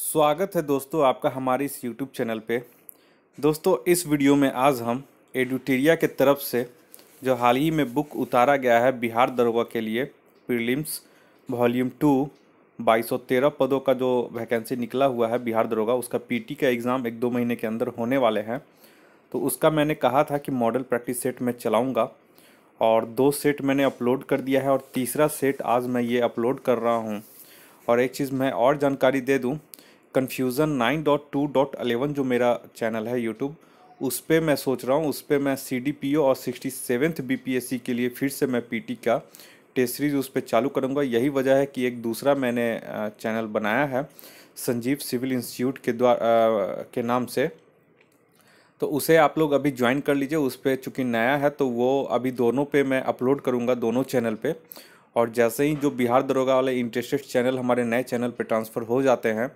स्वागत है दोस्तों आपका हमारे इस YouTube चैनल पे। दोस्तों इस वीडियो में आज हम एडुटेरिया के तरफ से जो हाल ही में बुक उतारा गया है बिहार दरोगा के लिए प्रीलिम्स वॉल्यूम 2 2213 पदों का जो वैकेंसी निकला हुआ है बिहार दरोगा, उसका पीटी का एग्ज़ाम 1-2 महीने के अंदर होने वाले हैं। तो उसका मैंने कहा था कि मॉडल प्रैक्टिस सेट में चलाऊँगा और 2 सेट मैंने अपलोड कर दिया है और तीसरा सेट आज मैं ये अपलोड कर रहा हूँ। और एक चीज़ मैं और जानकारी दे दूँ, कन्फ्यूज़न 9.2.11 जो मेरा चैनल है यूट्यूब, उस पे मैं सोच रहा हूँ, उस पे मैं CDPO और 67th BPSC के लिए फिर से मैं पीटी का टेस्ट सीरीज उस पे चालू करूँगा। यही वजह है कि एक दूसरा मैंने चैनल बनाया है संजीव सिविल इंस्टीट्यूट के के नाम से, तो उसे आप लोग अभी ज्वाइन कर लीजिए। उस पर चूँकि नया है तो वो अभी दोनों पे मैं अपलोड करूँगा, दोनों चैनल पे। और जैसे ही जो बिहार दरोगा वाले इंटरेस्टेड चैनल हमारे नए चैनल पे ट्रांसफ़र हो जाते हैं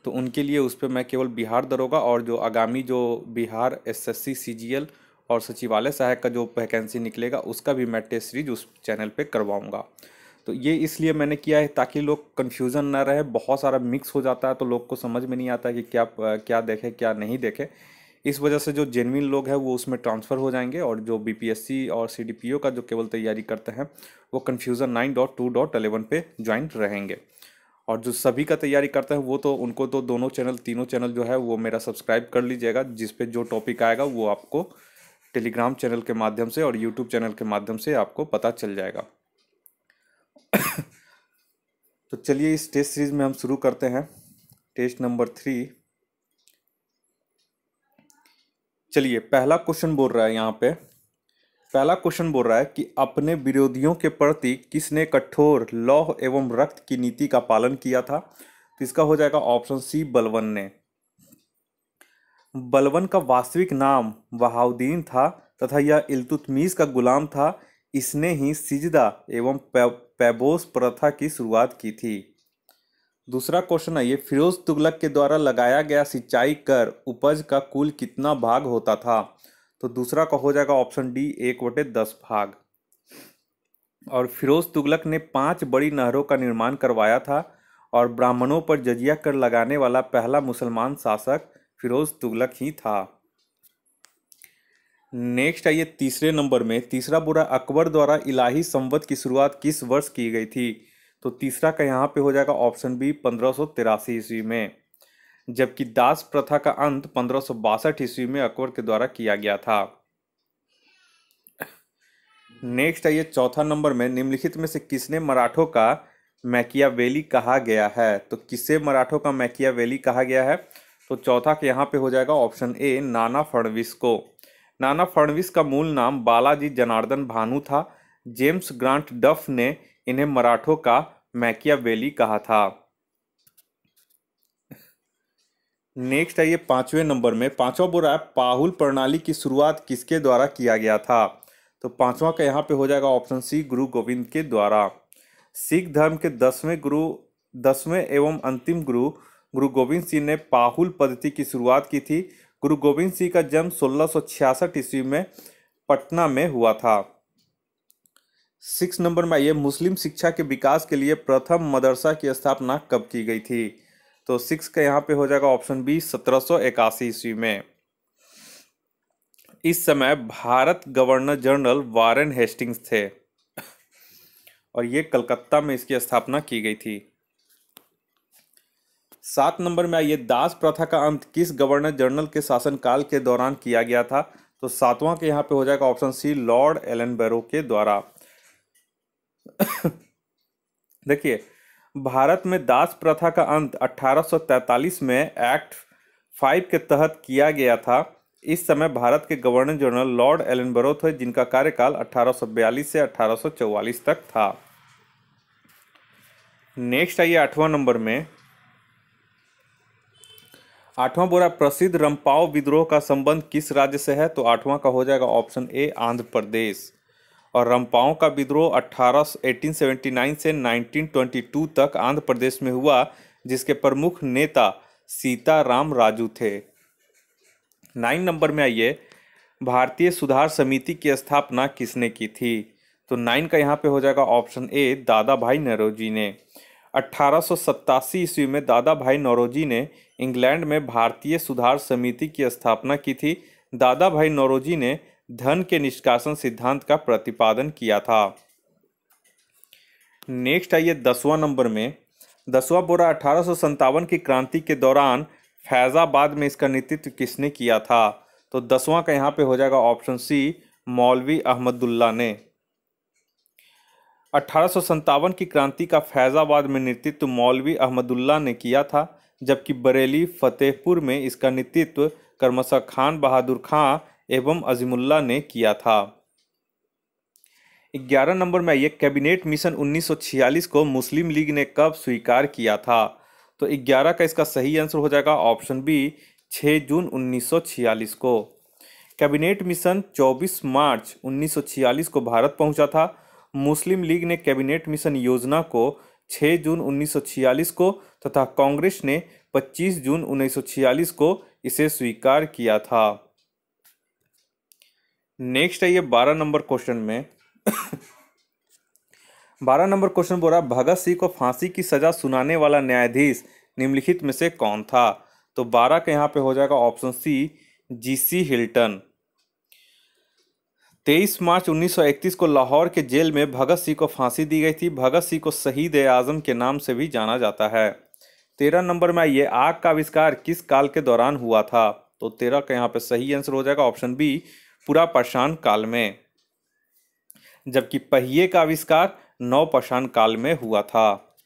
तो उनके लिए उस पर मैं केवल बिहार दरोगा और जो आगामी जो बिहार SSC CGL और सचिवालय सहायक का जो वैकेंसी निकलेगा उसका भी मैं टेस्ट सीरीज उस चैनल पे करवाऊंगा। तो ये इसलिए मैंने किया है ताकि लोग कन्फ्यूज़न ना रहे। बहुत सारा मिक्स हो जाता है तो लोग को समझ में नहीं आता है कि क्या क्या देखे क्या नहीं देखे। इस वजह से जो जेन्युइन लोग हैं वो उसमें ट्रांसफ़र हो जाएंगे और जो BPSC और CDPO का जो केवल तैयारी करते हैं वो कन्फ्यूज़न 9.2.11 पे ज्वाइन रहेंगे। और जो सभी का तैयारी करते हैं वो तो उनको तो दोनों चैनल तीनों चैनल जो है वो मेरा सब्सक्राइब कर लीजिएगा, जिस पे जो टॉपिक आएगा वो आपको टेलीग्राम चैनल के माध्यम से और यूट्यूब चैनल के माध्यम से आपको पता चल जाएगा। तो चलिए इस टेस्ट सीरीज में हम शुरू करते हैं। Test number 3। चलिए पहला क्वेश्चन बोल रहा है यहाँ पे, पहला क्वेश्चन बोल रहा है कि अपने विरोधियों के प्रति किसने कठोर लौह एवं रक्त की नीति का पालन किया था। तो इसका हो जाएगा ऑप्शन सी, बलबन ने। बलबन का वास्तविक नाम बहाउद्दीन था तथा यह इल्तुतमिश का गुलाम था। इसने ही सिजदा एवं पैबोस प्रथा की शुरुआत की थी। दूसरा क्वेश्चन है ये, फिरोज तुगलक के द्वारा लगाया गया सिंचाई कर उपज का कुल कितना भाग होता था। तो दूसरा का हो जाएगा ऑप्शन डी, 1/10 भाग। और फिरोज तुगलक ने 5 बड़ी नहरों का निर्माण करवाया था और ब्राह्मणों पर जजिया कर लगाने वाला पहला मुसलमान शासक फिरोज तुगलक ही था। नेक्स्ट आइए तीसरे नंबर में, तीसरा बुरा अकबर द्वारा इलाही संवत की शुरुआत किस वर्ष की गई थी। तो तीसरा का यहाँ पे हो जाएगा ऑप्शन बी, 1583 ईस्वी में। जबकि दास प्रथा का अंत 1562 ईस्वी में अकबर के द्वारा किया गया था। नेक्स्ट आइए चौथा नंबर में, निम्नलिखित में से किसने मराठों का मैकियावेली कहा गया है। तो किसे मराठों का मैकियावेली कहा गया है। तो चौथा के यहाँ पे हो जाएगा ऑप्शन ए, नाना फडणवीस को। नाना फडणवीस का मूल नाम बालाजी जनार्दन भानु था। जेम्स ग्रांट डफ ने इन्हें मराठों का मैकियावेली कहा था। नेक्स्ट आइए पांचवें नंबर में, पांचवा बुरा है, पाहुल प्रणाली की शुरुआत किसके द्वारा किया गया था। तो पांचवा का यहाँ पे हो जाएगा ऑप्शन सी, गुरु गोविंद के द्वारा। सिख धर्म के 10वें एवं अंतिम गुरु गुरु गोविंद सिंह ने पाहुल पद्धति की शुरुआत की थी। गुरु गोविंद सिंह का जन्म 1666 ईस्वी में पटना में हुआ था। 6 नंबर में आइए, मुस्लिम शिक्षा के विकास के लिए प्रथम मदरसा की स्थापना कब की गई थी। तो 6 का यहाँ पे हो जाएगा ऑप्शन बी, 1781 ईस्वी में। इस समय Bharat governor general Warren Hastings थे और ये कलकत्ता में इसकी स्थापना की गई थी। 7 नंबर में आइए, दास प्रथा का अंत किस गवर्नर जनरल के शासनकाल के दौरान किया गया था। तो 7वां के यहाँ पे हो जाएगा ऑप्शन सी, लॉर्ड एलनबरो के द्वारा। देखिए भारत में दास प्रथा का अंत 1843 में एक्ट 5 के तहत किया गया था। इस समय भारत के गवर्नर जनरल लॉर्ड एलनबरो थे, जिनका कार्यकाल 1842 से 1844 तक था। नेक्स्ट आइए 8वां नंबर में, 8वां बुरा, प्रसिद्ध रंपाओ विद्रोह का संबंध किस राज्य से है। तो 8वां का हो जाएगा ऑप्शन ए, आंध्र प्रदेश। और रंपाओं का विद्रोह 1879 से 1922 तक आंध्र प्रदेश में हुआ, जिसके प्रमुख नेता सीताराम राजू थे। 9 नंबर में आइए, भारतीय सुधार समिति की स्थापना किसने की थी। तो 9 का यहाँ पे हो जाएगा ऑप्शन ए, दादा भाई नौरोजी ने। 1887 ईस्वी में दादा भाई नौरोजी ने इंग्लैंड में भारतीय सुधार समिति की स्थापना की थी। दादा भाई नौरोजी ने धन के निष्कासन सिद्धांत का प्रतिपादन किया था। नेक्स्ट आइए 10वां नंबर में। 10वां बोरा 1857 की क्रांति के दौरान फैजाबाद में इसका नेतृत्व किसने किया था? तो 10वां का यहाँ पे हो जाएगा ऑप्शन सी, मौलवी अहमदुल्ला ने। 1857 की क्रांति का फैजाबाद में नेतृत्व मौलवी अहमदुल्ला ने किया था, जबकि बरेली फतेहपुर में इसका नेतृत्व क्रमशः खान बहादुर खां एवं अजीमुल्ला ने किया था। 11 नंबर में आइए, कैबिनेट मिशन 1946 को मुस्लिम लीग ने कब स्वीकार किया था? तो 11 का इसका सही आंसर हो जाएगा ऑप्शन बी, 6 जून 1946 को। कैबिनेट मिशन 24 मार्च 1946 को भारत पहुंचा था। मुस्लिम लीग ने कैबिनेट मिशन योजना को 6 जून 1946 को तथा कांग्रेस ने 25 जून 1946 को इसे स्वीकार किया था। नेक्स्ट है ये 12 नंबर क्वेश्चन में 12 नंबर क्वेश्चन बोल रहा, भगत सिंह को फांसी की सजा सुनाने वाला न्यायाधीश निम्नलिखित में से कौन था? तो 12 का यहाँ पे हो जाएगा ऑप्शन सी, जीसी हिल्टन। 23 मार्च 1931 को लाहौर के जेल में भगत सिंह को फांसी दी गई थी। भगत सिंह को शहीद ए आजम के नाम से भी जाना जाता है। 13 नंबर में ये आग का आविष्कार किस काल के दौरान हुआ था? तो 13 का यहाँ पे सही आंसर हो जाएगा ऑप्शन बी, पुरापाषाण काल में, जबकि पहिए का आविष्कार नवपाषाण काल में हुआ था।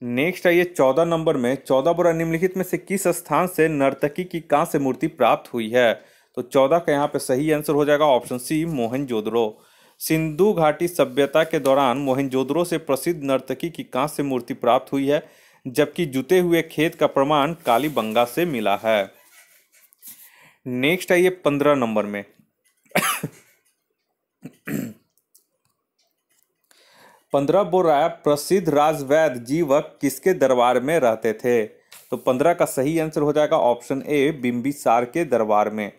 नेक्स्ट है ये 14 नंबर में 14 बोरा, निम्नलिखित में से किस स्थान से नर्तकी की कांस्य मूर्ति प्राप्त हुई है? तो 14 का यहाँ पे सही आंसर हो जाएगा ऑप्शन सी, मोहनजोदड़ो। सिंधु घाटी सभ्यता के दौरान मोहनजोदड़ो से प्रसिद्ध नर्तकी की कांस्य मूर्ति प्राप्त हुई है, जबकि जुते हुए खेत का प्रमाण कालीबंगा से मिला है। नेक्स्ट है ये 15 नंबर में 15 बोल रहा है, प्रसिद्ध राजवैद्य जीवक किसके दरबार में रहते थे? तो 15 का सही आंसर हो जाएगा ऑप्शन ए, बिंबिसार के दरबार में।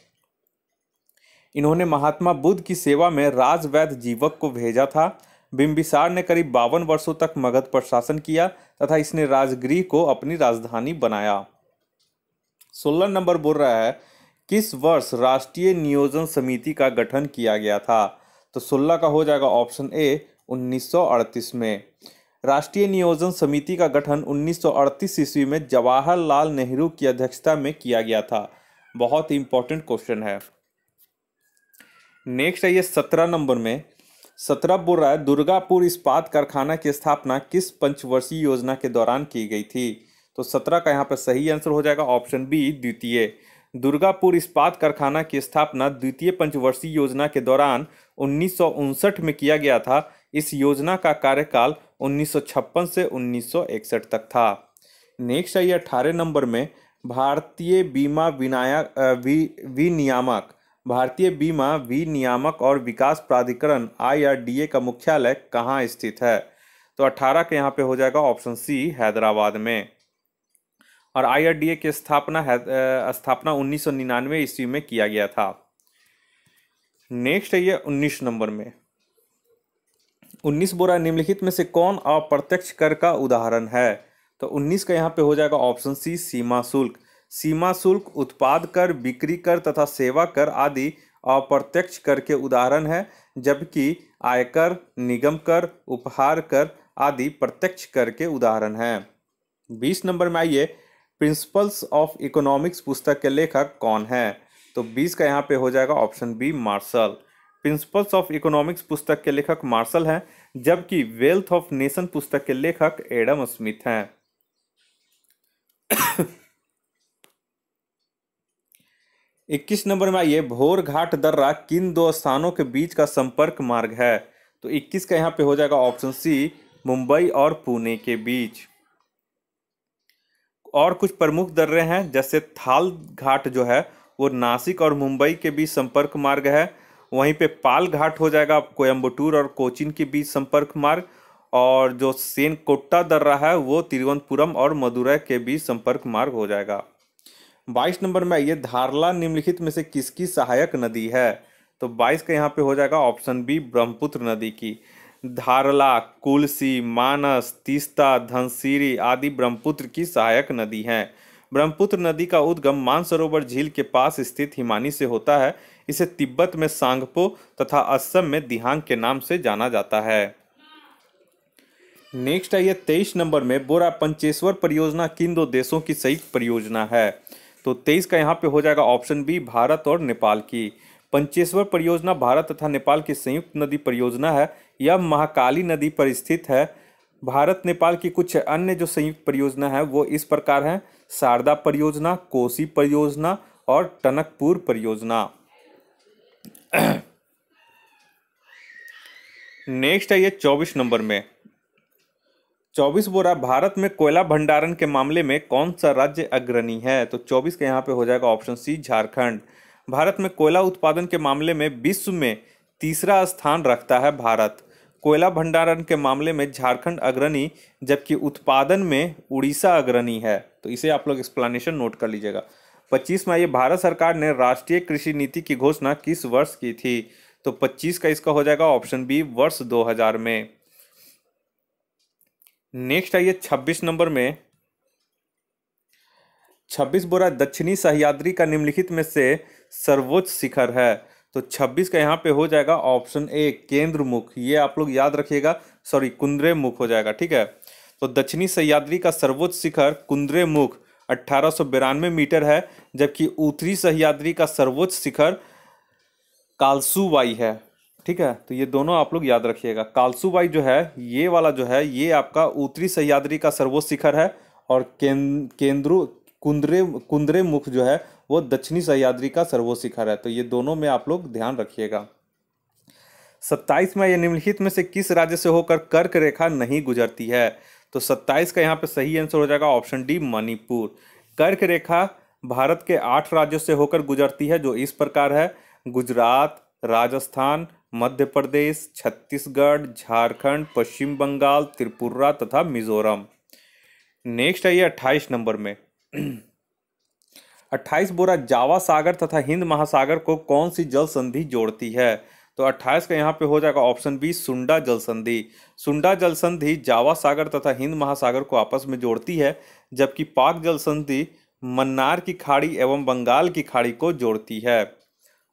इन्होंने महात्मा बुद्ध की सेवा में राजवैद्य जीवक को भेजा था। बिंबिसार ने करीब 52 वर्षों तक मगध पर शासन किया तथा इसने राजगृह को अपनी राजधानी बनाया। 16 नंबर बोल रहा है, किस वर्ष राष्ट्रीय नियोजन समिति का गठन किया गया था? तो 16 का हो जाएगा ऑप्शन ए, 1938 में। राष्ट्रीय नियोजन समिति का गठन 1938 ईस्वी में जवाहरलाल नेहरू की अध्यक्षता में किया गया था। बहुत ही इंपॉर्टेंट क्वेश्चन है। नेक्स्ट है ये 17 नंबर में 17 बोल रहा है, दुर्गापुर इस्पात कारखाना की स्थापना किस पंचवर्षीय योजना के दौरान की गई थी? तो 17 का यहाँ पर सही आंसर हो जाएगा ऑप्शन बी, द्वितीय। दुर्गापुर इस्पात कारखाना की स्थापना द्वितीय पंचवर्षीय योजना के दौरान 1959 में किया गया था। इस योजना का कार्यकाल 1956 से 1961 तक था। नेक्स्ट है ये 18 नंबर में, भारतीय बीमा विनियामक भारतीय बीमा विनियामक और विकास प्राधिकरण IRDA का मुख्यालय कहाँ स्थित है? तो 18 के यहाँ पे हो जाएगा ऑप्शन सी, हैदराबाद में। और IRDA की स्थापना 1999 ईस्वी में किया गया था। नेक्स्ट है ये 19 नंबर में 19 बोरा, निम्नलिखित में से कौन अप्रत्यक्ष कर का उदाहरण है? तो 19 का यहाँ पे हो जाएगा ऑप्शन सी, सीमा शुल्क। सीमा शुल्क, उत्पाद कर, बिक्री कर तथा सेवा कर आदि अप्रत्यक्ष कर के उदाहरण है, जबकि आयकर, निगम कर, उपहार कर आदि प्रत्यक्ष कर के उदाहरण हैं। 20 नंबर में आइए, प्रिंसिपल्स ऑफ इकोनॉमिक्स पुस्तक के लेखक कौन है? तो 20 का यहाँ पे हो जाएगा option B, Marshall. Principles of economics पुस्तक के लेखक मार्शल हैं, जबकि वेल्थ ऑफ नेशन पुस्तक के लेखक एडम स्मिथ हैं। 21 नंबर में आइए, भोर घाट दर्रा किन दो स्थानों के बीच का संपर्क मार्ग है? तो 21 का यहाँ पे हो जाएगा ऑप्शन सी, मुंबई और पुणे के बीच। और कुछ प्रमुख दर्रे हैं, जैसे थाल घाट जो है वो नासिक और मुंबई के बीच संपर्क मार्ग है। वहीं पे पाल घाट हो जाएगा कोयम्बटूर और कोचीन के बीच संपर्क मार्ग। और जो सेनकोट्टा दर्रा है वो तिरुवनंतपुरम और मदुरै के बीच संपर्क मार्ग हो जाएगा। 22 नंबर में आइए, धारला निम्नलिखित में से किसकी सहायक नदी है? तो 22 का यहाँ पे हो जाएगा ऑप्शन बी, ब्रह्मपुत्र नदी की। धारला, कुलसी, मानस, तीस्ता, धनसिरी आदि ब्रह्मपुत्र की सहायक नदी हैं। ब्रह्मपुत्र नदी का उद्गम मानसरोवर झील के पास स्थित हिमानी से होता है। इसे तिब्बत में सांगपो तथा असम में दिहांग के नाम से जाना जाता है। नेक्स्ट है ये 23 नंबर में बोरा पंचेश्वर परियोजना किन दो देशों की संयुक्त परियोजना है? तो 23 का यहाँ पे हो जाएगा ऑप्शन बी, भारत और नेपाल की। पंचेश्वर परियोजना भारत तथा नेपाल की संयुक्त नदी परियोजना है। यह महाकाली नदी पर स्थित है। भारत नेपाल की कुछ अन्य जो संयुक्त परियोजना है वो इस प्रकार है: शारदा परियोजना, कोसी परियोजना और टनकपुर परियोजना। नेक्स्ट है ये 24 नंबर में 24 बोरा भारत में कोयला भंडारण के मामले में कौन सा राज्य अग्रणी है? तो 24 के यहाँ पे हो जाएगा ऑप्शन सी, झारखंड। भारत में कोयला उत्पादन के मामले में विश्व में तीसरा स्थान रखता है भारत। कोयला भंडारण के मामले में झारखंड अग्रणी, जबकि उत्पादन में उड़ीसा अग्रणी है। तो इसे आप लोग एक्सप्लेनेशन नोट कर लीजिएगा। 25 में ये भारत सरकार ने राष्ट्रीय कृषि नीति की घोषणा किस वर्ष की थी? तो 25 का इसका हो जाएगा ऑप्शन बी, वर्ष 2000 में। नेक्स्ट है ये 26 नंबर में 26 बोरा दक्षिणी सह्याद्री का निम्नलिखित में से सर्वोच्च शिखर है। तो 26 का यहाँ पे हो जाएगा ऑप्शन ए, केंद्रमुख। ये आप लोग याद रखिएगा, सॉरी कुंद्रेमुख हो जाएगा, ठीक है। तो दक्षिणी सह्याद्री का सर्वोच्च शिखर कुंद्रेमुख 1892 मीटर है, जबकि उत्तरी सह्याद्री का सर्वोच्च शिखर कालसुवाई है, ठीक है। तो ये दोनों आप लोग याद रखिएगा। कालसुवाई जो है ये वाला जो है ये आपका उत्तरी सह्याद्री का सर्वोच्च शिखर है, और कुंद्रेमुख जो है वो दक्षिणी सह्याद्री का सर्वोच्च शिखर है। तो ये दोनों में आप लोग ध्यान रखिएगा। 27 में ये निम्नलिखित में से किस राज्य से होकर कर्क रेखा नहीं गुजरती है? तो 27 का यहाँ पे सही आंसर हो जाएगा ऑप्शन डी, मणिपुर। कर्क रेखा भारत के 8 राज्यों से होकर गुजरती है, जो इस प्रकार है: गुजरात, राजस्थान, मध्य प्रदेश, छत्तीसगढ़, झारखंड, पश्चिम बंगाल, त्रिपुरा तथा मिजोरम। नेक्स्ट है ये 28 नंबर में 28 बोरा जावा सागर तथा हिंद महासागर को कौन सी जल संधि जोड़ती है? तो 28 का यहाँ पे हो जाएगा ऑप्शन बी, सुंडा जल संधि। सुंडा जल संधि जावा सागर तथा हिंद महासागर को आपस में जोड़ती है, जबकि पाक जल संधि मन्नार की खाड़ी एवं बंगाल की खाड़ी को जोड़ती है।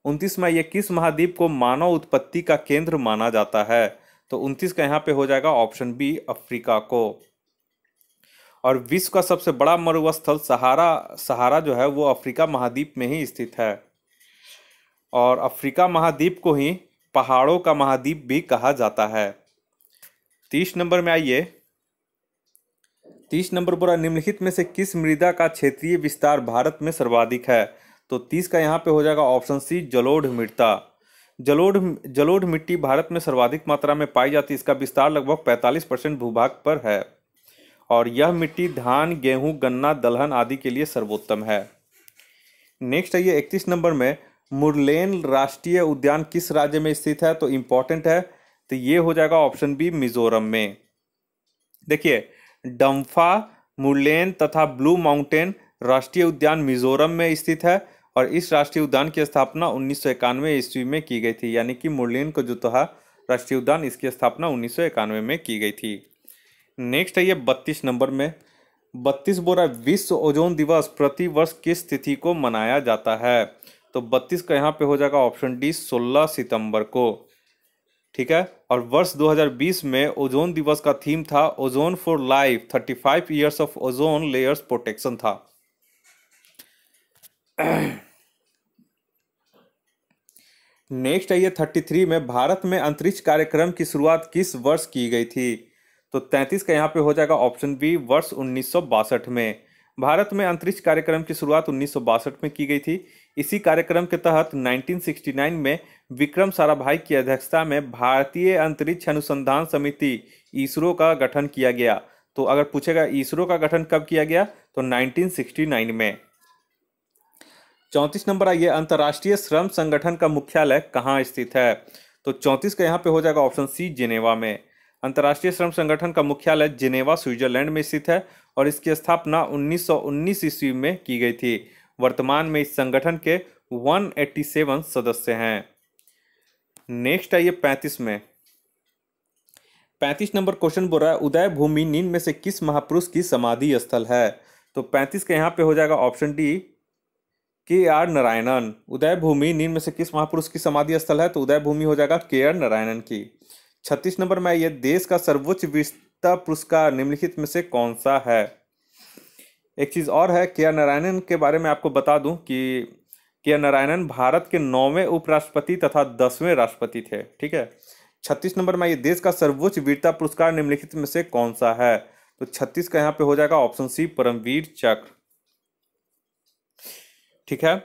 29 में यह किस महाद्वीप को मानव उत्पत्ति का केंद्र माना जाता है? तो 29 का यहाँ पे हो जाएगा ऑप्शन बी, अफ्रीका को। और विश्व का सबसे बड़ा मरुस्थल सहारा जो है वो अफ्रीका महाद्वीप में ही स्थित है, और अफ्रीका महाद्वीप को ही पहाड़ों का महाद्वीप भी कहा जाता है। 30 नंबर में आइए। 30 नंबर पर निम्नलिखित में से किस मृदा का क्षेत्रीय विस्तार भारत में सर्वाधिक है? तो 30 का यहाँ पे हो जाएगा ऑप्शन सी, जलोढ़ मृदा। जलोढ़ मिट्टी भारत में सर्वाधिक मात्रा में पाई जाती है। इसका विस्तार लगभग 45% भूभाग पर है, और यह मिट्टी धान, गेहूं, गन्ना, दलहन आदि के लिए सर्वोत्तम है। नेक्स्ट है ये 31 नंबर में मुरलेन राष्ट्रीय उद्यान किस राज्य में स्थित है? तो इंपॉर्टेंट है, तो ये हो जाएगा ऑप्शन बी, मिजोरम में। देखिए, डम्फा, मुरलेन तथा ब्लू माउंटेन राष्ट्रीय उद्यान मिजोरम में स्थित है, और इस राष्ट्रीय उद्यान की स्थापना 1991 ईस्वी में की गई थी। यानी कि मुरलेन को जो था राष्ट्रीय उद्यान, इसकी स्थापना 1991 में की गई थी। नेक्स्ट है ये 32 नंबर में 32 बोरा विश्व ओजोन दिवस प्रति वर्ष किस तिथि को मनाया जाता है? तो 32 का यहाँ पे हो जाएगा ऑप्शन डी, 16 सितंबर को, ठीक है। और वर्ष 2020 में ओजोन दिवस का थीम था ozone for life, 35 years of ozone layers protection था। नेक्स्ट है ये 33 में भारत में अंतरिक्ष कार्यक्रम की शुरुआत किस वर्ष की गई थी? तो 33 का यहाँ पे हो जाएगा ऑप्शन बी, वर्ष 1962 में। भारत में अंतरिक्ष कार्यक्रम की शुरुआत 1962 में की गई थी। इसी कार्यक्रम के तहत 1969 में विक्रम साराभाई की अध्यक्षता में भारतीय अंतरिक्ष अनुसंधान समिति इसरो का गठन किया गया। तो अगर पूछेगा इसरो का गठन कब किया गया, तो 1969 में। 34 नंबर आइए, अंतर्राष्ट्रीय श्रम संगठन का मुख्यालय कहाँ स्थित है? तो 34 का यहाँ पे हो जाएगा ऑप्शन सी, जिनेवा में। अंतर्राष्ट्रीय श्रम संगठन का मुख्यालय जिनेवा, स्विट्जरलैंड में स्थित है, और इसकी स्थापना 1919 ईस्वी में की गई थी। वर्तमान में इस संगठन के 187 सदस्य हैं। नेक्स्ट है ये 35 में 35 नंबर क्वेश्चन बोल रहा है उदय भूमि निम्न में से किस महापुरुष की समाधि स्थल है। तो 35 का यहाँ पे हो जाएगा ऑप्शन डी KR नारायणन। उदय भूमि निम्न में से किस महापुरुष की समाधि स्थल है, तो उदय भूमि हो जाएगा KR नारायणन की। 36 नंबर में ये देश का सर्वोच्च वीरता पुरस्कार निम्नलिखित में से कौन सा है। एक चीज और है, KR नारायणन के बारे में आपको बता दूं कि KR नारायणन भारत के 9वें उपराष्ट्रपति तथा 10वें राष्ट्रपति थे। ठीक है। 36 नंबर में ये देश का सर्वोच्च वीरता पुरस्कार निम्नलिखित में से कौन सा है। तो 36 का यहाँ पे हो जाएगा ऑप्शन सी परमवीर चक्र। ठीक है।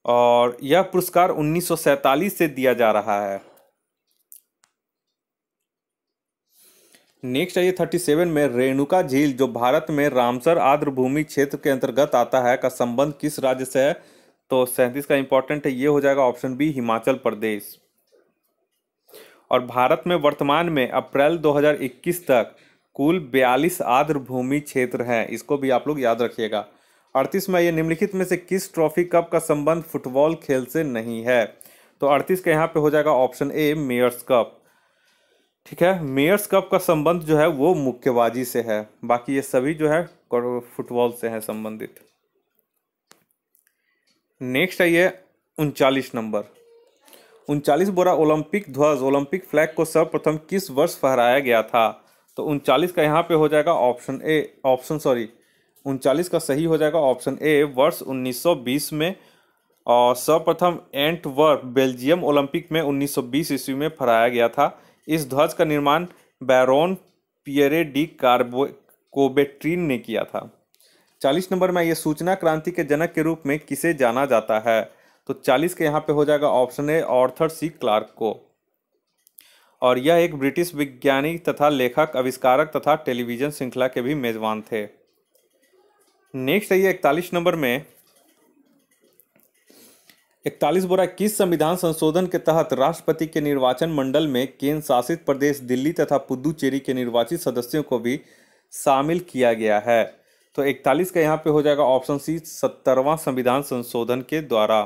और यह पुरस्कार 1947 से दिया जा रहा है। नेक्स्ट है ये 37 में रेणुका झील जो भारत में रामसर आर्द्रभूमि क्षेत्र के अंतर्गत आता है का संबंध किस राज्य से है। तो 37 का इंपॉर्टेंट है, ये हो जाएगा ऑप्शन बी हिमाचल प्रदेश। और भारत में वर्तमान में अप्रैल 2021 तक कुल 42 आर्द्रभूमि क्षेत्र हैं, इसको भी आप लोग याद रखिएगा। 38 में ये निम्नलिखित में से किस ट्रॉफी कप का संबंध फुटबॉल खेल से नहीं है। तो 38 का यहाँ पे हो जाएगा ऑप्शन ए मेयर्स कप। ठीक है। मेयर्स कप का संबंध जो है वो मुक्केबाजी से है, बाकी ये सभी जो है फुटबॉल से है संबंधित। नेक्स्ट है ये 39 नंबर। 39 बोरा ओलंपिक ध्वज ओलंपिक फ्लैग को सर्वप्रथम किस वर्ष फहराया गया था। तो 39 का यहाँ पे हो जाएगा ऑप्शन 39 का सही हो जाएगा ऑप्शन ए वर्ष 1920 में। और सर्वप्रथम एंटवर्प बेल्जियम ओलंपिक में 1920 ईस्वी में फहराया गया था। इस ध्वज का निर्माण बैरोन पियरे डी कोबेट्रीन ने किया था। 40 नंबर में ये सूचना क्रांति के जनक के रूप में किसे जाना जाता है। तो 40 के यहाँ पे हो जाएगा option A Arthur C Clarke को। और यह एक ब्रिटिश वैज्ञानिक तथा लेखक आविष्कारक तथा टेलीविजन श्रृंखला के भी मेजबान थे। नेक्स्ट है ये 41 नंबर में 41 बोरा किस संविधान संशोधन के तहत राष्ट्रपति के निर्वाचन मंडल में केंद्र शासित प्रदेश दिल्ली तथा पुदुचेरी के निर्वाचित सदस्यों को भी शामिल किया गया है। तो 41 का यहाँ पे हो जाएगा ऑप्शन सी 70वां संविधान संशोधन के द्वारा।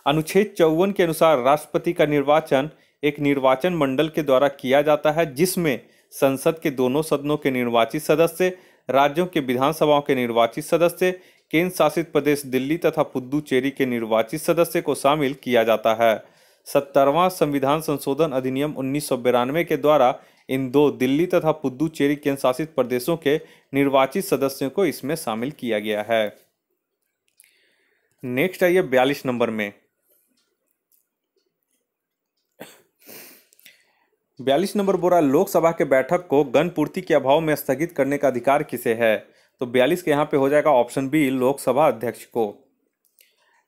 अनुच्छेद 54 के अनुसार राष्ट्रपति का निर्वाचन एक निर्वाचन मंडल के द्वारा किया जाता है जिसमें संसद के दोनों सदनों के निर्वाचित सदस्य, राज्यों के विधानसभाओं के निर्वाचित सदस्य, केंद्र शासित प्रदेश दिल्ली तथा पुदुचेरी के निर्वाचित सदस्य को शामिल किया जाता है। 70वां संविधान संशोधन अधिनियम 1992 के द्वारा इन दो दिल्ली तथा पुदुचेरी केंद्र शासित प्रदेशों के निर्वाचित सदस्यों को इसमें शामिल किया गया है। नेक्स्ट है ये 42 नंबर में 42 नंबर बोरा लोकसभा के बैठक को गणपूर्ति के अभाव में स्थगित करने का अधिकार किसे है। तो 42 के यहाँ पे हो जाएगा ऑप्शन बी लोकसभा अध्यक्ष को।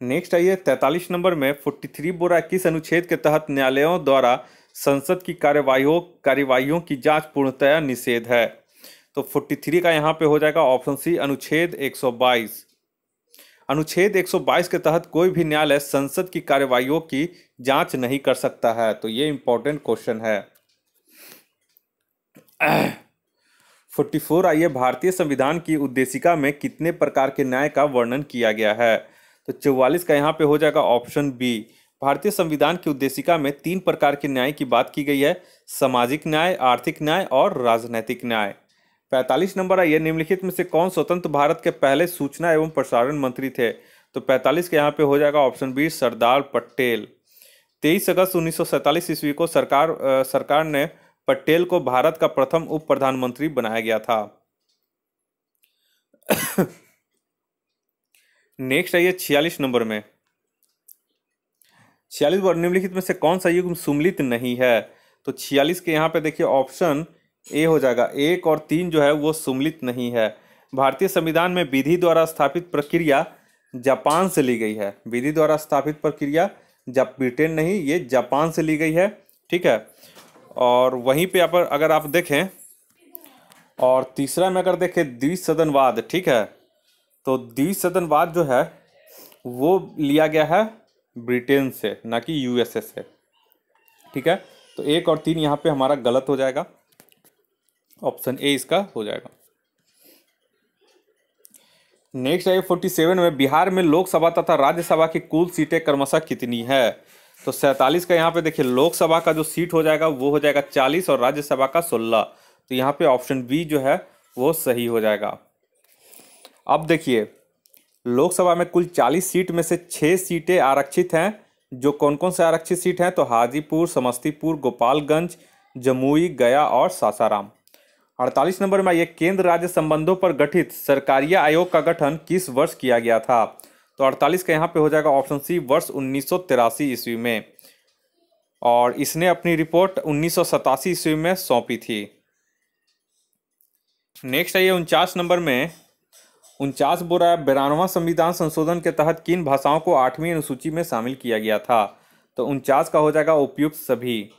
नेक्स्ट है ये 43 नंबर में 43 बोरा किस अनुच्छेद के तहत न्यायालयों द्वारा संसद की कार्यवाहियों की जांच पूर्णतया निषेध है। तो 43 का यहाँ पे हो जाएगा ऑप्शन सी अनुच्छेद 122। अनुच्छेद 122 के तहत कोई भी न्यायालय संसद की कार्यवाहियों की जांच नहीं कर सकता है। तो ये इंपॉर्टेंट क्वेश्चन है। 44 आइए भारतीय संविधान की उद्देशिका में कितने प्रकार के न्याय का वर्णन किया गया है। तो 44 का यहाँ पे हो जाएगा ऑप्शन बी। भारतीय संविधान की उद्देशिका में 3 प्रकार के न्याय की बात की गई है, सामाजिक न्याय, आर्थिक न्याय और राजनैतिक न्याय। 45 नंबर आइए निम्नलिखित में से कौन स्वतंत्र भारत के पहले सूचना एवं प्रसारण मंत्री थे। तो 45 के यहाँ पे हो जाएगा ऑप्शन बी सरदार पटेल। 23 अगस्त 1947 ईस्वी को सरकार ने पटेल को भारत का प्रथम उप प्रधानमंत्री बनाया गया था। नेक्स्ट है ये 46 नंबर में 46 बार निम्नलिखित में से कौन सा युग्म सुमेलित नहीं है। तो 46 के यहाँ पे देखिए ऑप्शन ए हो जाएगा, 1 और 3 जो है वो सुमेलित नहीं है। भारतीय संविधान में विधि द्वारा स्थापित प्रक्रिया जापान से ली गई है। विधि द्वारा स्थापित प्रक्रिया ब्रिटेन नहीं, ये जापान से ली गई है। ठीक है। और वहीं पे अगर आप देखें और तीसरा में अगर देखें द्विसदनवाद, ठीक है, तो द्विसदनवाद जो है वो लिया गया है ब्रिटेन से, ना कि यूएसए से। ठीक है। तो 1 और 3 यहाँ पे हमारा गलत हो जाएगा, ऑप्शन ए इसका हो जाएगा। नेक्स्ट है 47 में बिहार में लोकसभा तथा राज्यसभा की कुल सीटें क्रमशः कितनी है। तो 47 का यहाँ पे देखिए लोकसभा का जो सीट हो जाएगा वो हो जाएगा 40 और राज्यसभा का 16। तो यहाँ पे ऑप्शन बी जो है वो सही हो जाएगा। अब देखिए लोकसभा में कुल 40 सीट में से 6 सीटें आरक्षित हैं। जो कौन कौन से आरक्षित सीट हैं? तो हाजीपुर, समस्तीपुर, गोपालगंज, जमुई, गया और सासाराम। 48 नंबर में ये केंद्र राज्य संबंधों पर गठित सरकारिया आयोग का गठन किस वर्ष किया गया था? तो 48 का यहाँ पे हो जाएगा ऑप्शन सी वर्ष 1983 ईस्वी में, और इसने अपनी रिपोर्ट 1987 ईस्वी में सौंपी थी। नेक्स्ट है ये 49 नंबर में 49 बोल रहा है 92वां संविधान संशोधन के तहत किन भाषाओं को 8वीं अनुसूची में शामिल किया गया था? तो 49 का हो जाएगा उपयुक्त सभी।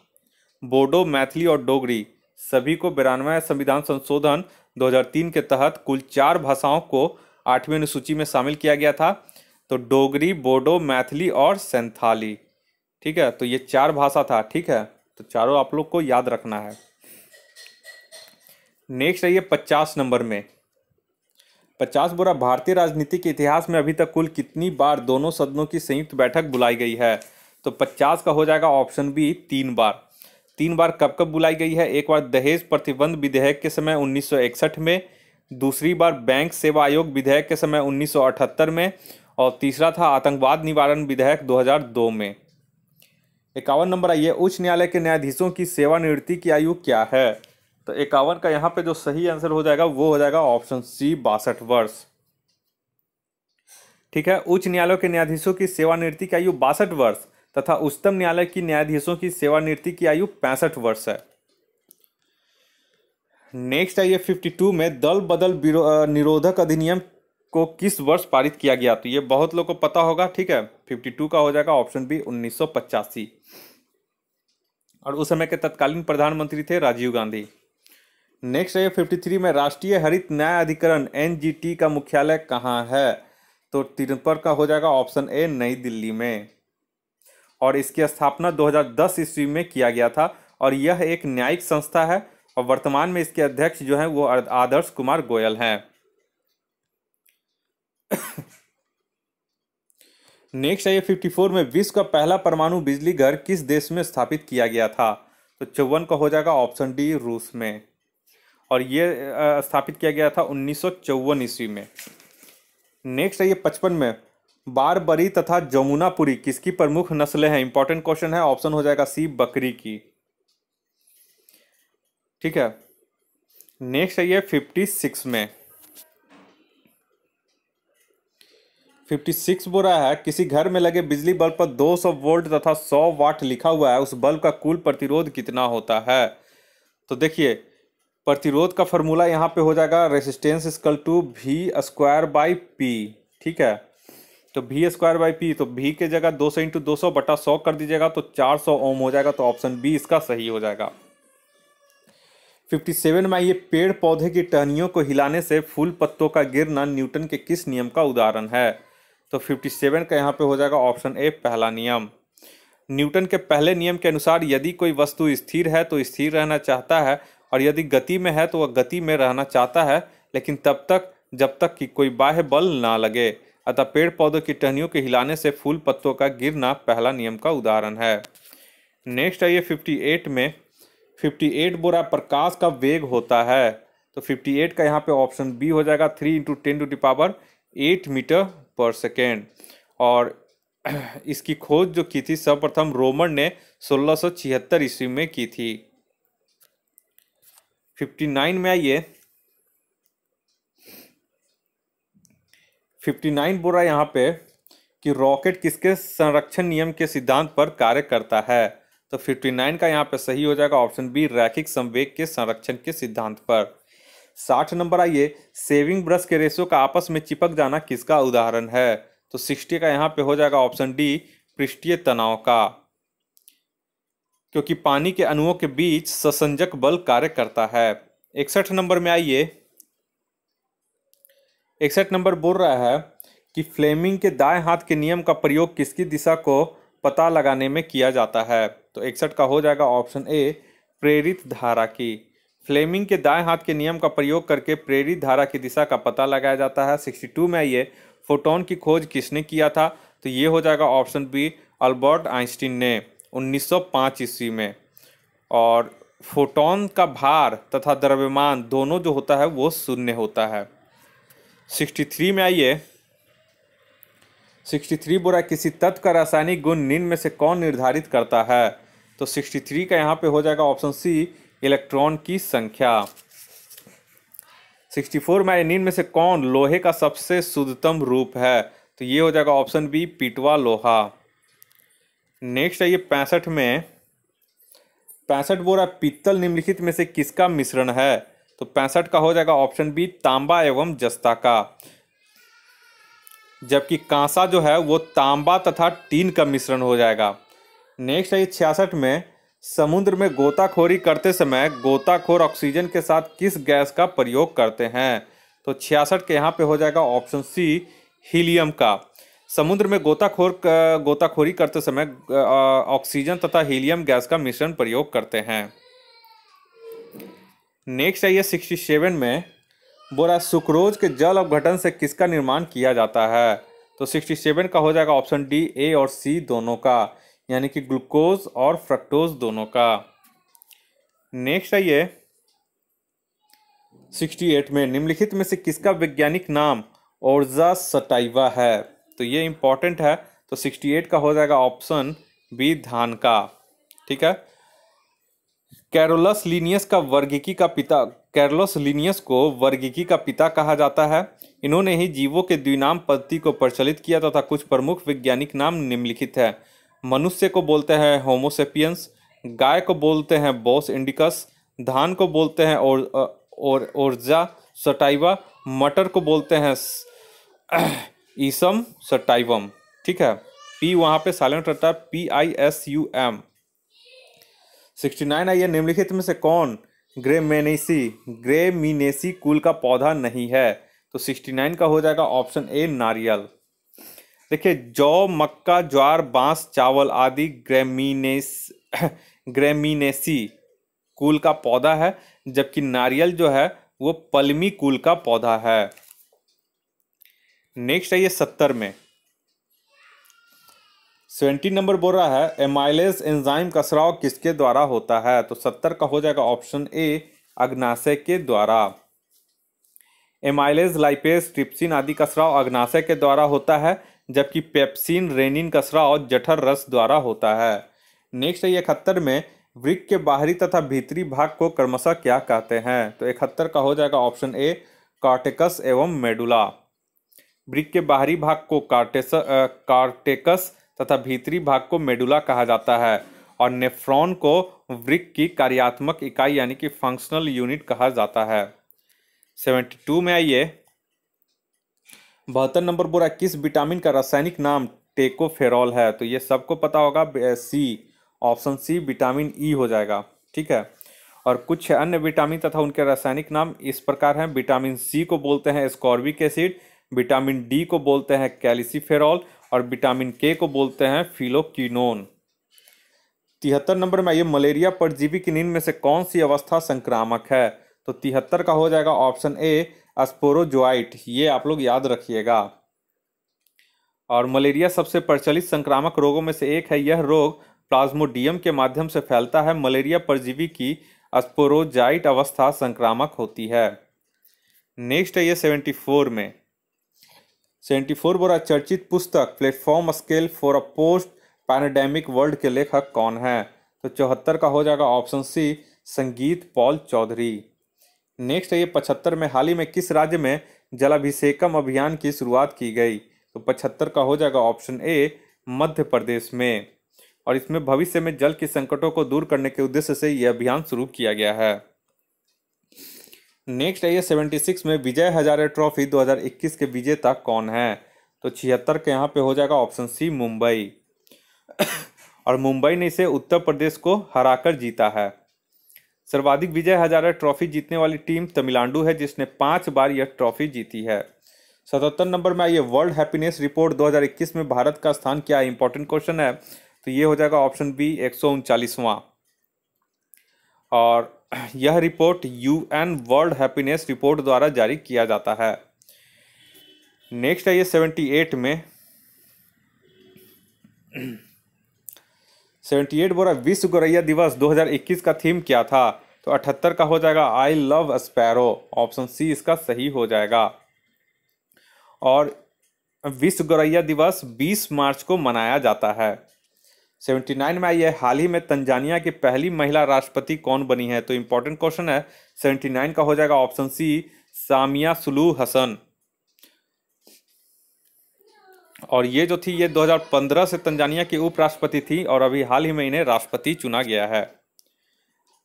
बोडो, मैथिली और डोगरी सभी को 92वां संविधान संशोधन 2003 के तहत कुल 4 भाषाओं को 8वीं अनुसूची में शामिल किया गया था। तो डोगरी, बोडो, मैथिली और संथाली। ठीक है, तो ये 4 भाषा था। ठीक है, तो चारों आप लोग को याद रखना है। नेक्स्ट है ये 50 नंबर में 50 बोरा भारतीय राजनीति के इतिहास में अभी तक कुल कितनी बार दोनों सदनों की संयुक्त बैठक बुलाई गई है? तो 50 का हो जाएगा ऑप्शन बी 3 बार। 3 बार कब कब बुलाई गई है? एक बार दहेज प्रतिबंध विधेयक के समय 1961 में, दूसरी बार बैंक सेवा आयोग विधेयक के समय 1978 में, और तीसरा था आतंकवाद निवारण विधेयक 2002 में। 51 नंबर आइए उच्च न्यायालय के न्यायाधीशों की सेवानिवृत्ति की आयु क्या है? तो 51 का यहाँ पे जो सही आंसर हो जाएगा वो हो जाएगा ऑप्शन सी 62 वर्ष। ठीक है, उच्च न्यायालय के न्यायाधीशों की सेवानिवृत्ति की आयु 62 वर्ष तथा उच्चतम न्यायालय की न्यायाधीशों की सेवानिवृत्ति की आयु 65 वर्ष है। नेक्स्ट है ये 52 में दल बदल निरोधक अधिनियम को किस वर्ष पारित किया गया? तो ये बहुत लोग को पता होगा। ठीक है, 52 का हो जाएगा ऑप्शन बी 1985, और उस समय के तत्कालीन प्रधानमंत्री थे राजीव गांधी। नेक्स्ट है 53 में राष्ट्रीय हरित न्याय अधिकरण एनजीटी का मुख्यालय कहाँ है? तो 53 का हो जाएगा ऑप्शन ए नई दिल्ली में, और इसकी स्थापना 2010 ईस्वी में किया गया था, और यह एक न्यायिक संस्था है, और वर्तमान में इसके अध्यक्ष जो हैं वो आदर्श कुमार गोयल हैं। नेक्स्ट है 54 में विश्व का पहला परमाणु बिजली घर किस देश में स्थापित किया गया था? तो 54 का हो जाएगा ऑप्शन डी रूस में, और ये स्थापित किया गया था 1954 ईस्वी में। नेक्स्ट है 55 में बारबरी तथा जमुनापुरी किसकी प्रमुख नस्लें हैं? इंपॉर्टेंट क्वेश्चन है, ऑप्शन हो जाएगा सी बकरी की। ठीक है, नेक्स्ट है 56 में 56 बोल रहा है किसी घर में लगे बिजली बल्ब पर 200 वोल्ट तथा 100 वाट लिखा हुआ है, उस बल्ब का कुल प्रतिरोध कितना होता है? तो देखिए प्रतिरोध का फॉर्मूला यहाँ पे हो जाएगा resistance equal to V square by P. ठीक है, तो वी स्क्वायर बाई पी, तो वी के जगह 200 इंटू 200 बटा 100 कर दीजिएगा तो 400 ओम हो जाएगा, तो ऑप्शन बी इसका सही हो जाएगा। 57 में ये पेड़ पौधे की टहनियों को हिलाने से फूल पत्तों का गिरना न्यूटन के किस नियम का उदाहरण है? तो 57 का यहाँ पे हो जाएगा ऑप्शन ए पहला नियम। न्यूटन के पहले नियम के अनुसार यदि कोई वस्तु स्थिर है तो स्थिर रहना चाहता है, और यदि गति में है तो वह गति में रहना चाहता है, लेकिन तब तक जब तक कि कोई बाह्य बल ना लगे। अतः पेड़ पौधों की टहनियों के हिलाने से फूल पत्तों का गिरना पहला नियम का उदाहरण है। नेक्स्ट है 58 में 58 बोरा प्रकाश का वेग होता है, तो 58 का यहाँ पे ऑप्शन बी हो जाएगा 3 × 10⁸ मीटर पर सेकेंड, और इसकी खोज जो की थी सर्वप्रथम रोमन ने 1676 ईस्वी में की थी। 59 में आइए 59 बोल रहा है यहाँ पे कि रॉकेट किसके संरक्षण नियम के सिद्धांत पर कार्य करता है? तो 59 का यहाँ पे सही हो जाएगा ऑप्शन बी रैखिक संवेग के संरक्षण के सिद्धांत पर। 60 नंबर आइए सेविंग ब्रश के रेशों का आपस में चिपक जाना किसका उदाहरण है? तो 60 का यहाँ पे हो जाएगा ऑप्शन डी पृष्ठीय तनाव का, क्योंकि पानी के अणुओं के बीच ससंजक बल कार्य करता है। 61 नंबर में आइए 61 नंबर बोल रहा है कि फ्लेमिंग के दाएं हाथ के नियम का प्रयोग किसकी दिशा को पता लगाने में किया जाता है? तो 61 का हो जाएगा ऑप्शन ए प्रेरित धारा की। फ्लेमिंग के दाएं हाथ के नियम का प्रयोग करके प्रेरित धारा की दिशा का पता लगाया जाता है। 62 में आइए फोटोन की खोज किसने किया था? तो ये हो जाएगा ऑप्शन बी अल्बर्ट आइंस्टीन ने 1905 ईस्वी में। और फोटॉन का भार तथा द्रव्यमान दोनों जो होता है वो शून्य होता है। 63 में आइए, 63 बोला किसी तत्व का रासायनिक गुण निम्न में से कौन निर्धारित करता है? तो 63 का यहाँ पे हो जाएगा ऑप्शन सी, इलेक्ट्रॉन की संख्या। 64 में निम्न में से कौन लोहे का सबसे शुद्धतम रूप है? तो ये हो जाएगा ऑप्शन बी, पीटवा लोहा। नेक्स्ट है ये 65 में, 65 बोरा पीतल निम्नलिखित में से किसका मिश्रण है? तो 65 का हो जाएगा ऑप्शन बी, तांबा एवं जस्ता का। जबकि कांसा जो है वो तांबा तथा टीन का मिश्रण हो जाएगा। नेक्स्ट है ये 66 में, समुद्र में गोताखोरी करते समय गोताखोर ऑक्सीजन के साथ किस गैस का प्रयोग करते हैं? तो 66 के यहाँ पे हो जाएगा ऑप्शन सी, हीलियम का। समुद्र में गोताखोरी करते समय ऑक्सीजन तथा हीलियम गैस का मिश्रण प्रयोग करते हैं। नेक्स्ट है ये 67 में, बोला सुक्रोज के जल अपघटन से किसका निर्माण किया जाता है? तो 67 का हो जाएगा ऑप्शन डी, ए और सी दोनों का, यानी कि ग्लूकोज और फ्रक्टोज दोनों का। नेक्स्ट है ये 68 में, निम्नलिखित में से किसका वैज्ञानिक नाम ओर्जा सटाइवा है? तो ये इंपॉर्टेंट है। तो 68 का हो जाएगा ऑप्शन बी, धान का। ठीक है। कैरोलस लिनियस को वर्गीकी का पिता कहा जाता है। इन्होंने ही जीवों के द्विनाम पद्धति को प्रचलित किया तथा कुछ प्रमुख वैज्ञानिक नाम निम्नलिखित है। मनुष्य को बोलते हैं होमोसेपियंस, गाय को बोलते हैं बोस इंडिकस, धान को बोलते हैं ओर्जा सटाइवा, मटर को बोलते हैं ईसम सटाइवम। ठीक है, पी वहां पे साइलेंट रहता है, PISUM। 69 है ये, निम्नलिखित में से कौन ग्रेमिनेसी कुल का पौधा नहीं है? तो 69 का हो जाएगा ऑप्शन ए, नारियल। देखिए, जौ, मक्का, ज्वार, बांस, चावल आदि ग्रेमिनेसी कुल का पौधा है, जबकि नारियल जो है वो पल्मी कुल का पौधा है। नेक्स्ट है ये 70 में, 70 नंबर बोल रहा है एमाइलेज एंजाइम का स्राव किसके द्वारा होता है? तो 70 का हो जाएगा ऑप्शन ए, अग्नाशय के द्वारा। एमाइलेज, लाइपेज, ट्रिप्सिन आदि का स्राव अग्नाशय के द्वारा होता है, जबकि पेप्सिन, रेनिन का स्राव जठर रस द्वारा होता है। नेक्स्ट है 71 में, वृक्क के बाहरी तथा भीतरी भाग को क्रमशः क्या कहते हैं? तो 71 का हो जाएगा ऑप्शन ए, कॉर्टेकस एवं मेडुला। वृक्क के बाहरी भाग को कॉर्टेकस तथा भीतरी भाग को मेडुला कहा जाता है, और नेफ्रॉन को वृक्क की कार्यात्मक इकाई यानी कि फंक्शनल यूनिट कहा जाता है। 72 में आइए, 72 नंबर बोरा किस विटामिन का रासायनिक नाम टेकोफेरॉल है? तो ये सबको पता होगा, सी, ऑप्शन सी, विटामिन ई हो जाएगा। ठीक है। और कुछ अन्य विटामिन तथा उनके रासायनिक नाम इस प्रकार हैं। विटामिन सी को बोलते हैं एस्कॉर्बिक एसिड, विटामिन डी को बोलते हैं कैल्सिफेरॉल, और विटामिन के को बोलते हैं फिलोक्विनोन। 73 नंबर में ये मलेरिया परजीवी की निम्न में से कौन सी अवस्था संक्रामक है? तो 73 का हो जाएगा ऑप्शन ए, स्पोरोजोइट। ये आप लोग याद रखिएगा। और मलेरिया सबसे प्रचलित संक्रामक रोगों में से एक है। यह रोग प्लाज्मोडियम के माध्यम से फैलता है। मलेरिया परजीवी की स्पोरोजाइट अवस्था संक्रामक होती है। नेक्स्ट है ये 74 में, 74 बोरा चर्चित पुस्तक platform scale for a post paradigmic world के लेखक कौन है? तो 74 का हो जाएगा ऑप्शन सी, संगीत पॉल चौधरी। नेक्स्ट है ये 75 में, हाल ही में किस राज्य में जलाभिषेकम अभियान की शुरुआत की गई? तो 75 का हो जाएगा ऑप्शन ए, मध्य प्रदेश में। और इसमें भविष्य में जल के संकटों को दूर करने के उद्देश्य से यह अभियान शुरू किया गया है। नेक्स्ट है ये 76 में, विजय हजारे ट्रॉफी 2021 के विजेता कौन है? तो 76 के यहाँ पे हो जाएगा ऑप्शन सी, मुंबई। और मुंबई ने इसे उत्तर प्रदेश को हराकर जीता है। सर्वाधिक विजय हजारे ट्रॉफी जीतने वाली टीम तमिलनाडु है, जिसने 5 बार यह ट्रॉफी जीती है। 77 नंबर में आइए, वर्ल्ड हैप्पीनेस रिपोर्ट 2021 में भारत का स्थान क्या है? इंपॉर्टेंट क्वेश्चन है। तो ये हो जाएगा ऑप्शन बी, 139वां। और यह report UN world happiness report द्वारा जारी किया जाता है। नेक्स्ट है ये 78 में, 78 बोल रहा है विश्व गौरैया दिवस 2021 का थीम क्या था? तो 78 का हो जाएगा I love sparrow, option C इसका सही हो जाएगा। और विश्व गौरैया दिवस 20 मार्च को मनाया जाता है। 79 में आई है हाल ही में तंजानिया की पहली महिला राष्ट्रपति कौन बनी है? तो इंपॉर्टेंट क्वेश्चन है। 79 का हो जाएगा ऑप्शन सी सामिया सुलूह हसन। और ये जो थी ये 2015 से तंजानिया की उपराष्ट्रपति थी और अभी हाल ही में इन्हें राष्ट्रपति चुना गया है।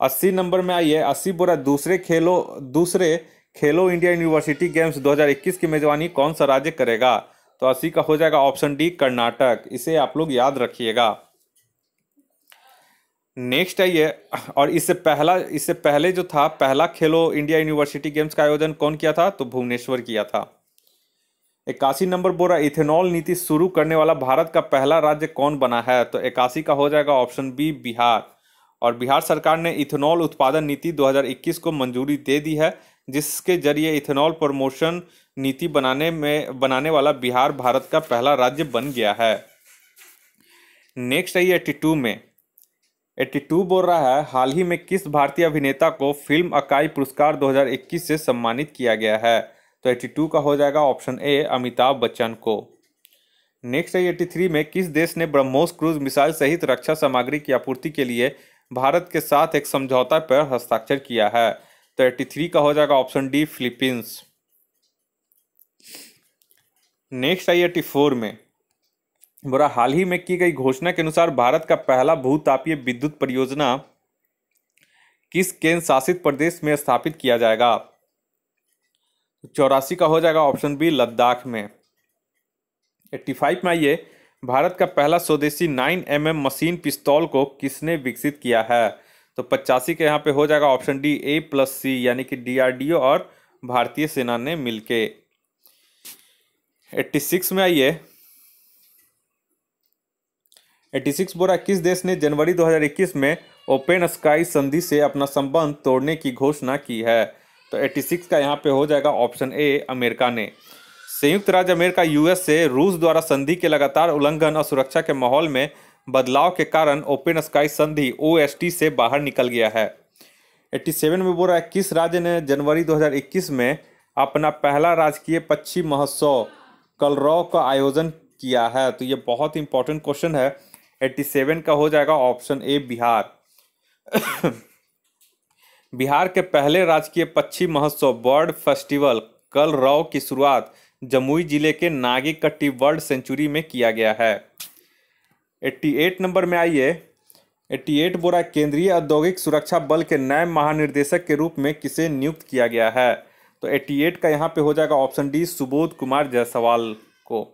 80 नंबर में आई है 80 बोरा दूसरे खेलो इंडिया यूनिवर्सिटी गेम्स 2021 की मेजबानी कौन सा राज्य करेगा? तो 80 का हो जाएगा ऑप्शन डी कर्नाटक, इसे आप लोग याद रखिएगा। नेक्स्ट है ये, और इससे पहले जो था पहला खेलो इंडिया यूनिवर्सिटी गेम्स का आयोजन कौन किया था? तो भुवनेश्वर किया था। 81 नंबर बोरा इथेनॉल नीति शुरू करने वाला भारत का पहला राज्य कौन बना है? तो 81 का हो जाएगा ऑप्शन बी बिहार। और बिहार सरकार ने इथेनॉल उत्पादन नीति 2021 को मंजूरी दे दी है, जिसके जरिए इथेनॉल प्रमोशन नीति बनाने वाला बिहार भारत का पहला राज्य बन गया है। नेक्स्ट है 82 में 82 बोल रहा है हाल ही में किस भारतीय अभिनेता को फिल्म अकाई पुरस्कार 2021 से सम्मानित किया गया है? तो 82 का हो जाएगा ऑप्शन ए अमिताभ बच्चन को। नेक्स्ट है 83 में किस देश ने ब्रह्मोस क्रूज मिसाइल सहित रक्षा सामग्री की आपूर्ति के लिए भारत के साथ एक समझौता पर हस्ताक्षर किया है? तो 83 का हो जाएगा ऑप्शन डी फिलीपींस। नेक्स्ट है 84 में बोरा हाल ही में की गई घोषणा के अनुसार भारत का पहला भूतापीय विद्युत परियोजना किस केंद्र शासित प्रदेश में स्थापित किया जाएगा? 84 का हो जाएगा ऑप्शन बी लद्दाख में। 85 में आइए भारत का पहला स्वदेशी 9mm मशीन पिस्तौल को किसने विकसित किया है? तो 85 के यहाँ पे हो जाएगा ऑप्शन डी A+C, यानी कि DRDO और भारतीय सेना ने मिलके। 86 में आइए 86 बोरा किस देश ने जनवरी 2021 में ओपन स्काई संधि से अपना संबंध तोड़ने की घोषणा की है? तो 86 का यहाँ पे हो जाएगा ऑप्शन ए अमेरिका ने। संयुक्त राज्य अमेरिका यूएस से रूस द्वारा संधि के लगातार उल्लंघन और सुरक्षा के माहौल में बदलाव के कारण ओपन स्काई संधि OST से बाहर निकल गया है। 87 में बोल रहा है किस राज्य ने जनवरी 2021 में अपना पहला राजकीय पक्षी महोत्सव कलरव का आयोजन किया है? तो ये बहुत इंपॉर्टेंट क्वेश्चन है। 87 का हो जाएगा ऑप्शन ए बिहार। बिहार के पहले राजकीय पक्षी महोत्सव बर्ड फेस्टिवल कलरव की शुरुआत जमुई जिले के नागीकट्टी वर्ल्ड सेंचुरी में किया गया है। 88 नंबर में आइए 88 बोरा केंद्रीय औद्योगिक सुरक्षा बल के नए महानिर्देशक के रूप में किसे नियुक्त किया गया है? तो 88 का यहाँ पे हो जाएगा ऑप्शन डी सुबोध कुमार जायसवाल को।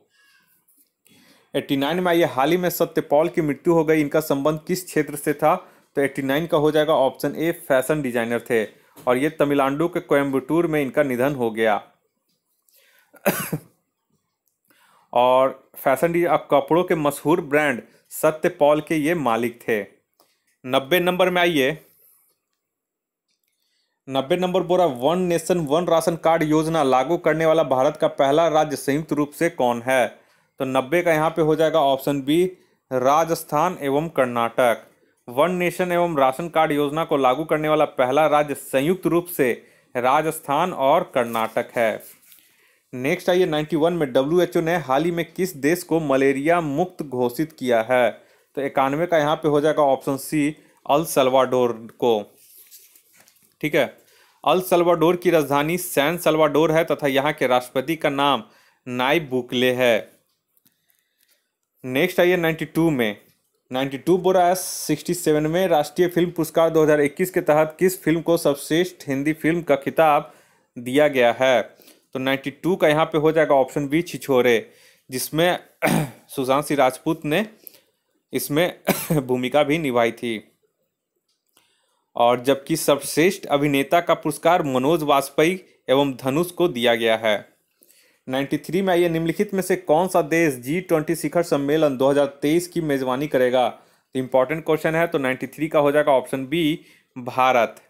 89 में आइए हाल ही में सत्यपाल की मृत्यु हो गई, इनका संबंध किस क्षेत्र से था? तो 89 का हो जाएगा ऑप्शन ए फैशन डिजाइनर थे और ये तमिलनाडु के कोयम्बटूर में इनका निधन हो गया। और कपड़ों के मशहूर ब्रांड सत्यपाल के ये मालिक थे। 90 नंबर में आइए 90 नंबर बोरा one nation one ration card योजना लागू करने वाला भारत का पहला राज्य संयुक्त रूप से कौन है? तो 90 का यहाँ पे हो जाएगा ऑप्शन बी राजस्थान एवं कर्नाटक। वन नेशन एवं राशन कार्ड योजना को लागू करने वाला पहला राज्य संयुक्त रूप से राजस्थान और कर्नाटक है। नेक्स्ट आइए 91 में WHO ने हाल ही में किस देश को मलेरिया मुक्त घोषित किया है? तो 91 का यहाँ पे हो जाएगा ऑप्शन सी अल सल्वाडोर को। ठीक है, अल सल्वाडोर की राजधानी सैन सल्वाडोर है तथा यहाँ के राष्ट्रपति का नाम नायब बुकले है। नेक्स्ट आइए 92 में 92 बोरा 67 में राष्ट्रीय फिल्म पुरस्कार 2021 के तहत किस फिल्म को सर्वश्रेष्ठ हिंदी फिल्म का खिताब दिया गया है? तो 92 का यहाँ पे हो जाएगा ऑप्शन बी छिछोरे, जिसमें सुशांत सिंह राजपूत ने इसमें भूमिका भी निभाई थी। और जबकि सर्वश्रेष्ठ अभिनेता का पुरस्कार मनोज वाजपेयी एवं धनुष को दिया गया है। 93 में आइए निम्नलिखित में से कौन सा देश G20 शिखर सम्मेलन 2023 की मेजबानी करेगा? तो इंपॉर्टेंट क्वेश्चन है। तो 93 का हो जाएगा ऑप्शन बी भारत।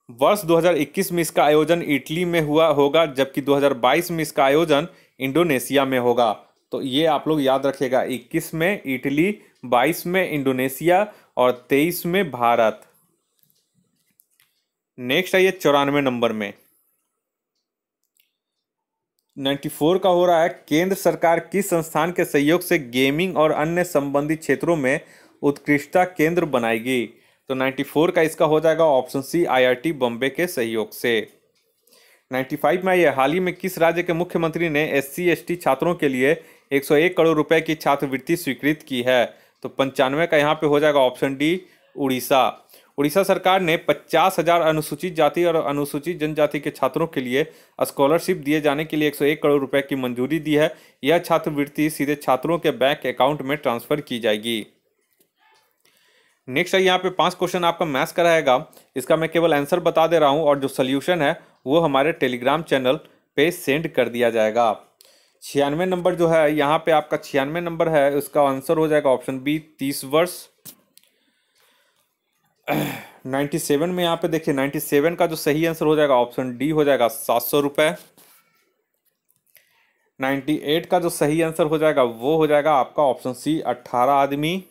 वर्ष 2021 में इसका आयोजन इटली में होगा, जबकि 2022 में इसका आयोजन इंडोनेशिया में होगा। तो ये आप लोग याद रखिएगा, 21 में इटली 22 में इंडोनेशिया और 23 में भारत। नेक्स्ट आइए 94 नंबर में। 94 का हो रहा है, केंद्र सरकार किस संस्थान के सहयोग से गेमिंग और अन्य संबंधित क्षेत्रों में उत्कृष्टता केंद्र बनाएगी। तो 94 का इसका हो जाएगा ऑप्शन सी, IIT बॉम्बे के सहयोग से। 95 में यह हाल ही में किस राज्य के मुख्यमंत्री ने SC/ST छात्रों के लिए 101 करोड़ रुपए की छात्रवृत्ति स्वीकृत की है। तो 95 का यहाँ पे हो जाएगा ऑप्शन डी, उड़ीसा। उड़ीसा सरकार ने 50,000 अनुसूचित जाति और अनुसूचित जनजाति के छात्रों के लिए स्कॉलरशिप दिए जाने के लिए 101 करोड़ रुपए की मंजूरी दी है। यह छात्रवृत्ति सीधे छात्रों के बैंक अकाउंट में ट्रांसफर की जाएगी। नेक्स्ट है, यहाँ पे 5 क्वेश्चन आपका मैथ्स का रहेगा। इसका मैं केवल आंसर बता दे रहा हूँ और जो सोल्यूशन है वो हमारे टेलीग्राम चैनल पे सेंड कर दिया जाएगा। 96 नंबर जो है यहाँ पे आपका 96 नंबर है, उसका आंसर हो जाएगा ऑप्शन बी, 30 वर्ष। 97 में यहाँ पे देखिए 97 का जो सही आंसर हो जाएगा ऑप्शन डी हो जाएगा 700 रुपये। 98 का जो सही आंसर हो जाएगा वो हो जाएगा आपका ऑप्शन सी, 18 आदमी।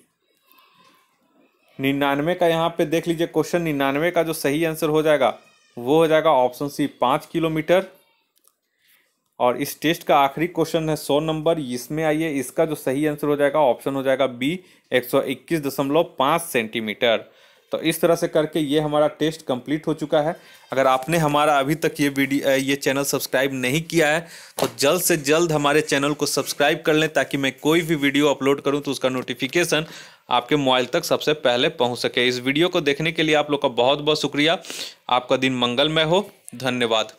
99 का यहाँ पे देख लीजिए क्वेश्चन, 99 का जो सही आंसर हो जाएगा वो हो जाएगा ऑप्शन सी, 5 किलोमीटर। और इस टेस्ट का आखिरी क्वेश्चन है 100 नंबर, इसमें आइए इसका जो सही आंसर हो जाएगा ऑप्शन हो जाएगा बी, 121.5 सेंटीमीटर। तो इस तरह से करके ये हमारा टेस्ट कंप्लीट हो चुका है। अगर आपने हमारा अभी तक ये चैनल सब्सक्राइब नहीं किया है तो जल्द से जल्द हमारे चैनल को सब्सक्राइब कर लें, ताकि मैं कोई भी वीडियो अपलोड करूं तो उसका नोटिफिकेशन आपके मोबाइल तक सबसे पहले पहुंच सके। इस वीडियो को देखने के लिए आप लोग का बहुत बहुत शुक्रिया। आपका दिन मंगलमय हो। धन्यवाद।